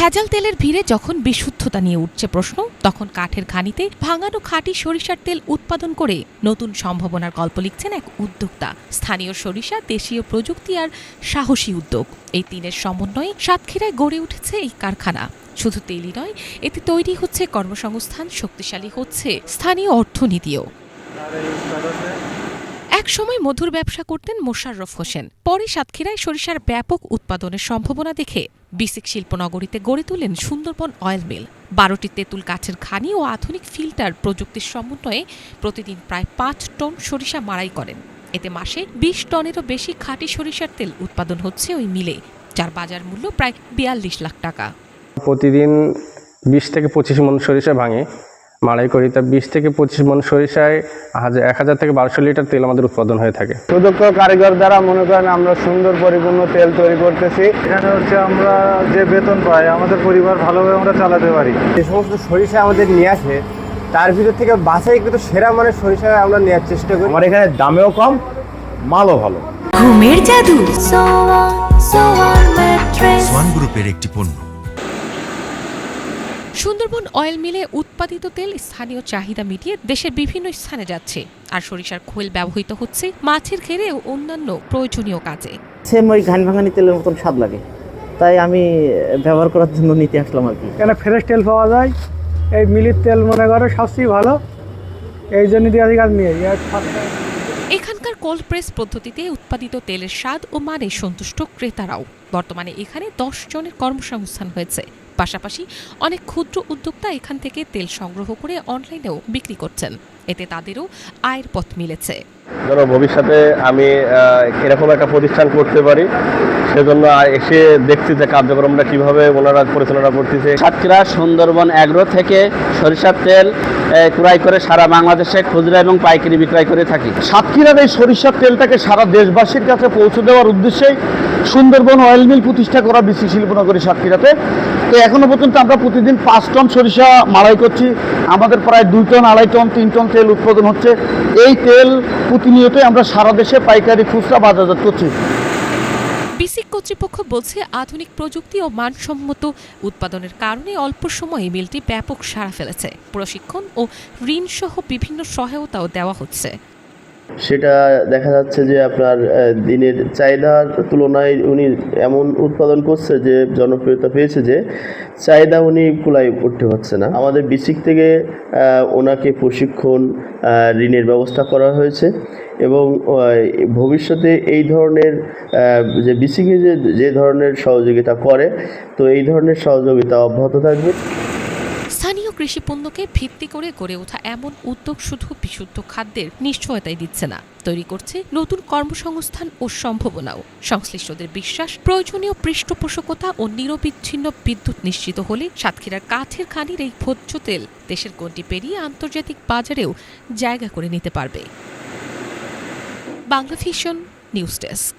ভেজাল তেলের ভিড়ে যখন বিশুদ্ধতা নিয়ে উঠছে প্রশ্ন, তখন কাঠের ঘানিতে ভাঙানো খাঁটি সরিষার তেল উৎপাদন করে নতুন সম্ভাবনার গল্প লিখছেন এক উদ্যোক্তা। স্থানীয় সরিষা, দেশীয় প্রযুক্তি আর সাহসী উদ্যোগ, এই তিনের সমন্বয়ে সাতক্ষীরায় গড়ে উঠেছে এই কারখানা। শুধু তেলই নয়, এতে তৈরি হচ্ছে কর্মসংস্থান, শক্তিশালী হচ্ছে স্থানীয় অর্থনীতিও। এক সময় মধুর ব্যবসা করতেন মোশাররফ হোসেন। পরে সাতক্ষীরায় সরিষার ব্যাপক উৎপাদনের সম্ভাবনা দেখে বিসিক শিল্পনগরীতে গড়ে তোলেন সুন্দরবন অয়েল মিল। 12টি তেঁতুল কাঠের ঘানি ও আধুনিক ফিল্টার প্রযুক্তির সমন্বয়ে প্রতিদিন প্রায় 5 টন সরিষা মাড়াই করেন। এতে মাসে 20 টনেরও বেশি খাঁটি সরিষার তেল উৎপাদন হচ্ছে ওই মিলে, যার বাজার মূল্য প্রায় 42 লাখ টাকা। প্রতিদিন 20 থেকে 25 মণ সরিষা ভাঙে মাড়াই করি, তা 20 থেকে 25 মণ সরিষায় 1000 থেকে 1200 লিটার তেল আমাদের উৎপাদন হয়ে থাকে। সুদক্ষ কারিগর দ্বারা মনে করেন আমরা সুন্দর পরিপূর্ণ তেল তৈরি করতেছি। এখানে হচ্ছে আমরা যে বেতন পাই, আমাদের পরিবার ভালোভাবে আমরা চালাতে পারি। যে সমস্ত সরিষা আমাদের নিয়ে আসে তার ভিতর থেকে বাছাই কিন্তু সেরা মানের সরিষা আমরা নেওয়ার চেষ্টা করি। আমার এখানে দামেও কম, মালও ভালো। ঘুমের জাদু সোয়ান গ্রুপের একটি পণ্য। সুন্দরবন অয়েল মিলে উৎপাদিত তেল স্থানীয় চাহিদা মিটিয়ে দেশের বিভিন্ন স্থানে যাচ্ছে, আর সরিষার খোল ব্যবহৃত হচ্ছে মাছের ঘেরে ও অন্যান্য প্রয়োজনীয় কাজে। সেম ওই ঘান ভাঙানি তেলের মতন স্বাদ লাগে, তাই আমি ব্যবহার করার জন্য নিতে আসলাম আর কি। এখানে ফ্রেশ তেল পাওয়া যায়, এই মিলির তেল মনে করো সবচেয়ে ভালো, এই জন্য দিয়ে আজ নিয়ে এখানকার কোল্ড প্রেস পদ্ধতিতে উৎপাদিত তেলের স্বাদ ও মানে সন্তুষ্ট ক্রেতারাও। বর্তমানে এখানে 10 জনের কর্মসংস্থান হয়েছে। পাশাপাশি অনেক ক্ষুদ্র উদ্যোক্তা এখান থেকে তেল সংগ্রহ করে অনলাইনেও বিক্রি করছেন, এতে তাদেরও আয়ের পথ মিলেছে। ধরো ভবিষ্যতে আমি এরকম একটা প্রতিষ্ঠান করতে পারি, সেজন্য এসে দেখছি যে কার্যক্রমটা কিভাবে ওনারা পরিচালনা করতেছে। সাতক্ষীরা সুন্দরবন অ্যাগ্রো থেকে সরিষার তেল ক্রয় করে সারা বাংলাদেশে খুচরা এবং পাইকারি বিক্রয় করে থাকি। সাতক্ষীরার এই সরিষার তেলটাকে সারা দেশবাসীর কাছে পৌঁছে দেওয়ার উদ্দেশ্যেই সুন্দরবন অয়েল মিল প্রতিষ্ঠা করা বিসিক শিল্পনগরী সাতক্ষীরাতে। তো এখনো পর্যন্ত আমরা প্রতিদিন 5 টন সরিষা মাড়াই করছি, আমাদের প্রায় 2 টন, 2.5 টন, 3 টন তেল উৎপাদন হচ্ছে। এই তেল প্রতিনিয়তই আমরা সারা দেশে পাইকারি খুচরা বাজারজাত করছি। বিসিক কর্তৃপক্ষ বলছে, আধুনিক প্রযুক্তি ও মানসম্মত উৎপাদনের কারণে অল্প সময়ে মিলটি ব্যাপক সাড়া ফেলেছে। প্রশিক্ষণ ও ঋণ সহ বিভিন্ন সহায়তাও দেওয়া হচ্ছে। সেটা দেখা যাচ্ছে যে আপনার দিনের চাহিদার তুলনায় উনি এমন উৎপাদন করছে যে জনপ্রিয়তা পেয়েছে যে চাহিদা উনি কুলাই উঠতে পারছে না। আমাদের বিসিক থেকে ওনাকে প্রশিক্ষণ, ঋণের ব্যবস্থা করা হয়েছে এবং ভবিষ্যতে এই ধরনের যে বিসিকে যে ধরনের সহযোগিতা করে, তো এই ধরনের সহযোগিতা অব্যাহত থাকবে। স্থানীয় কৃষি পণ্যকে ভিত্তি করে গড়ে ওঠা এমন উদ্যোগ শুধু বিশুদ্ধ খাদ্যের নিশ্চয়তাই দিচ্ছে না, তৈরি করছে নতুন কর্মসংস্থান ও সম্ভাবনাও। সংশ্লিষ্টদের বিশ্বাস, প্রয়োজনীয় পৃষ্ঠপোষকতা ও নিরবিচ্ছিন্ন বিদ্যুৎ নিশ্চিত হলে সাতক্ষীরার কাঠের খানির এই ভোজ্য তেল দেশের গণ্ডি পেরিয়ে আন্তর্জাতিক বাজারেও জায়গা করে নিতে পারবে। Bangla vision news desk.